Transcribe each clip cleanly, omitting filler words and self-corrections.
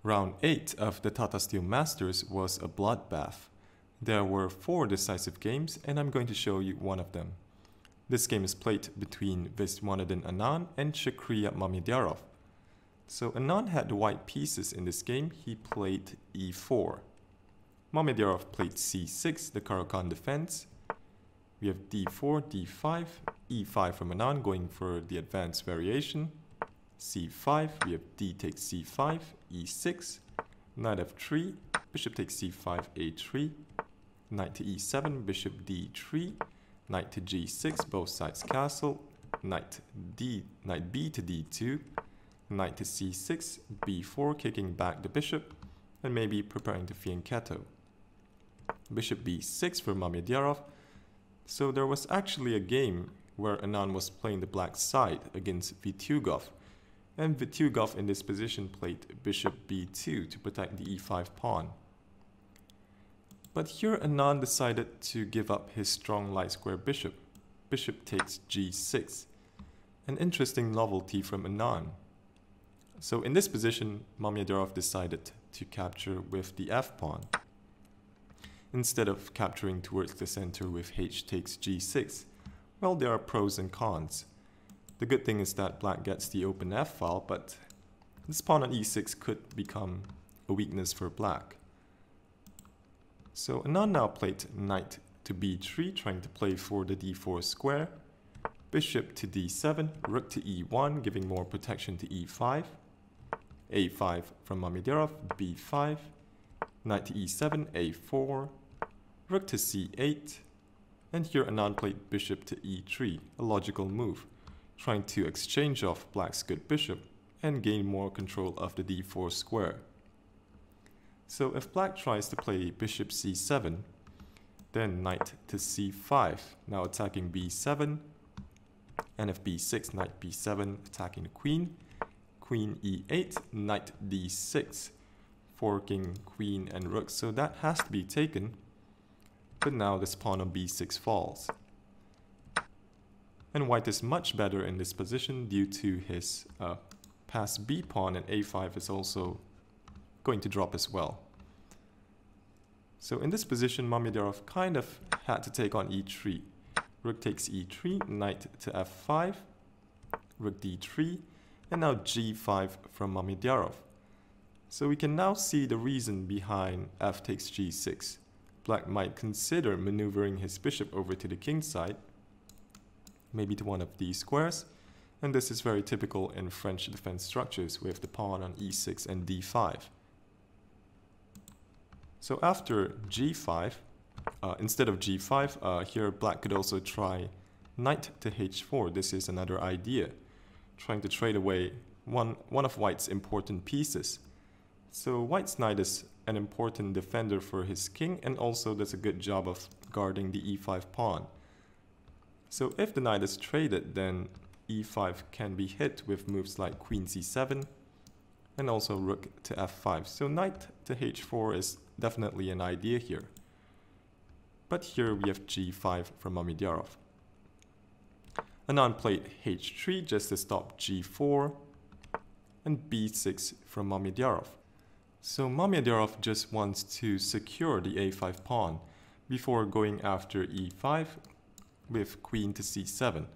Round 8 of the Tata Steel Masters was a bloodbath. There were 4 decisive games and I'm going to show you one of them. This game is played between Viswanathan Anand and Shakhriyar Mamedyarov. So Anand had the white pieces in this game. He played e4. Mamedyarov played c6, the Caro-Kann defense. We have d4, d5, e5 from Anand going for the advanced variation. c5, we have d takes c5, e6, knight f3, bishop takes c5, a3, knight to e7, bishop d3, knight to g6, both sides castle, knight b to d2, knight to c6, b4, kicking back the bishop, and maybe preparing to fianchetto. Bishop b6 for Mamedyarov. So there was actually a game where Anand was playing the black side against Viswanathan, and Viswanathan in this position played bishop b2 to protect the e5 pawn. But here Anand decided to give up his strong light square bishop. Bishop takes g6. An interesting novelty from Anand. So in this position, Mamedyarov decided to capture with the f-pawn, instead of capturing towards the center with h takes g6. Well, there are pros and cons. The good thing is that black gets the open f-file, but this pawn on e6 could become a weakness for black. So Anand now played knight to b3, trying to play for the d4 square. Bishop to d7, rook to e1, giving more protection to e5. a5 from Mamedyarov, b5, knight to e7, a4, rook to c8, and here Anand played bishop to e3, a logical move, trying to exchange off black's good bishop and gain more control of the d4 square. So if black tries to play bishop c7, then knight to c5, now attacking b7, and if b6, knight b7, attacking the queen, queen e8, knight d6, forking queen and rook, so that has to be taken, but now this pawn on b6 falls. And white is much better in this position due to his passed b pawn, and a5 is also going to drop as well. So in this position, Mamedyarov kind of had to take on e3. Rook takes e3, knight to f5, rook d3, and now g5 from Mamedyarov. So we can now see the reason behind f takes g6. Black might consider maneuvering his bishop over to the king side, maybe to one of these squares, and this is very typical in French defense structures with the pawn on e6 and d5. So after g5, instead of g5, here black could also try knight to h4. This is another idea, trying to trade away one of white's important pieces. So white's knight is an important defender for his king and also does a good job of guarding the e5 pawn. So if the knight is traded, then e5 can be hit with moves like queen c7 and also rook to f5. So knight to h4 is definitely an idea here. But here we have g5 from Mamedyarov. Anand played h3 just to stop g4 and b6 from Mamedyarov. So Mamedyarov just wants to secure the a5 pawn before going after e5 with queen to c7.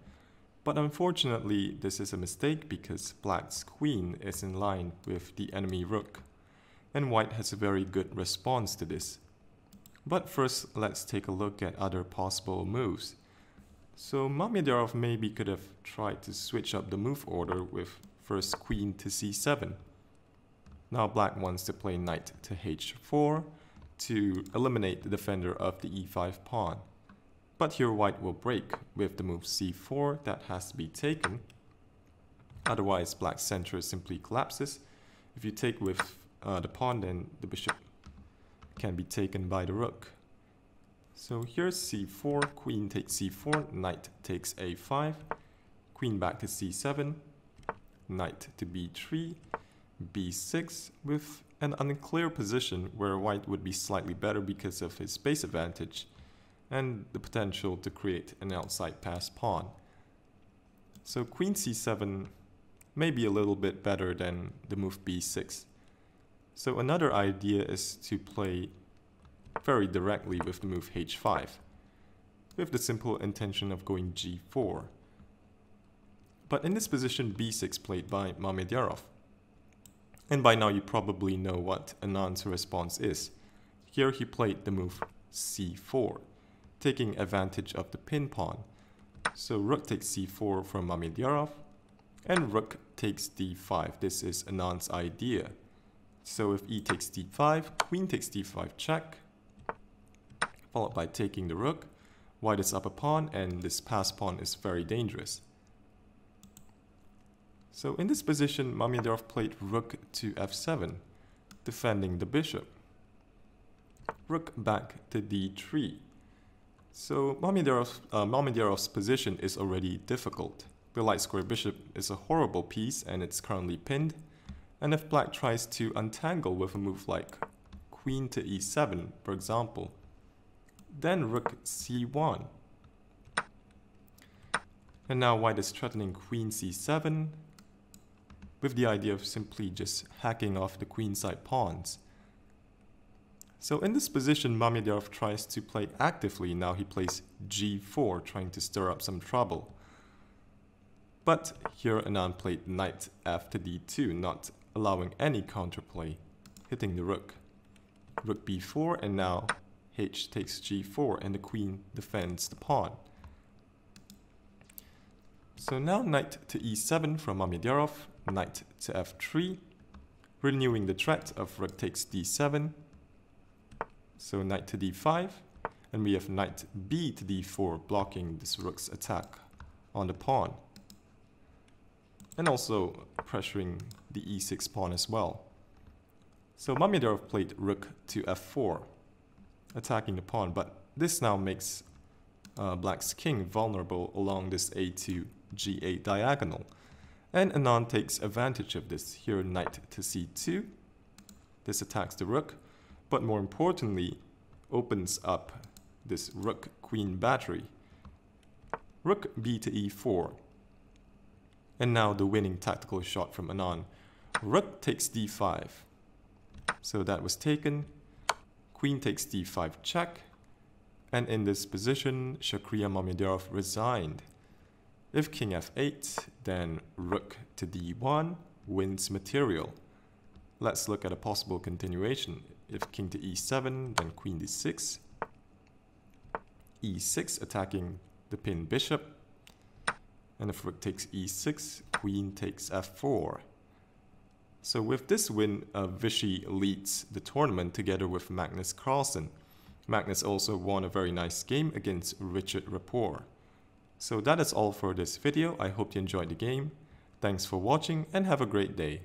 But unfortunately, this is a mistake because black's queen is in line with the enemy rook, and white has a very good response to this. But first, let's take a look at other possible moves. So Mamedyarov maybe could have tried to switch up the move order with first queen to c7. Now black wants to play knight to h4 to eliminate the defender of the e5 pawn. But here white will break with the move c4 that has to be taken. Otherwise black's center simply collapses. If you take with the pawn, then the bishop can be taken by the rook. So here's c4, queen takes c4, knight takes a5, queen back to c7, knight to b3, b6 with an unclear position where white would be slightly better because of his space advantage and the potential to create an outside pass pawn. So queen c7 may be a little bit better than the move b6. So another idea is to play very directly with the move h5, with the simple intention of going g4. But in this position, b6 played by Mamedyarov. And by now you probably know what Anand's response is. Here he played the move c4, taking advantage of the pin pawn. So rook takes c4 from Mamedyarov, and rook takes d5. This is Anand's idea. So if e takes d5, queen takes d5 check, followed by taking the rook. White is up a pawn, and this pass pawn is very dangerous. So in this position, Mamedyarov played rook to f7, defending the bishop. Rook back to d3. So Mamedyarov's position is already difficult. The light square bishop is a horrible piece and it's currently pinned. And if black tries to untangle with a move like queen to e7, for example, then rook c1. And now white is threatening queen c7 with the idea of simply just hacking off the queenside pawns. So in this position, Mamedyarov tries to play actively. Now he plays g4, trying to stir up some trouble. But here Anand played knight f to d2, not allowing any counterplay, hitting the rook. Rook b4, and now h takes g4, and the queen defends the pawn. So now knight to e7 from Mamedyarov, knight to f3, renewing the threat of rook takes d7. So knight to d5, and we have knight b to d4, blocking this rook's attack on the pawn. And also pressuring the e6 pawn as well. So Mamedyarov played rook to f4, attacking the pawn, but this now makes black's king vulnerable along this a to g8 diagonal. And Anand takes advantage of this. Here knight to c2. This attacks the rook, but more importantly, opens up this rook-queen battery. Rook b to e4. And now the winning tactical shot from Anand. Rook takes d5. So that was taken. Queen takes d5 check. And in this position, Shakhriyar Mamedyarov resigned. If king f8, then rook to d1 wins material. Let's look at a possible continuation. If king to e7, then queen d6. e6 attacking the pinned bishop. And if rook takes e6, queen takes f4. So with this win, Vishy leads the tournament together with Magnus Carlsen. Magnus also won a very nice game against Richard Rapport. So that is all for this video. I hope you enjoyed the game. Thanks for watching and have a great day.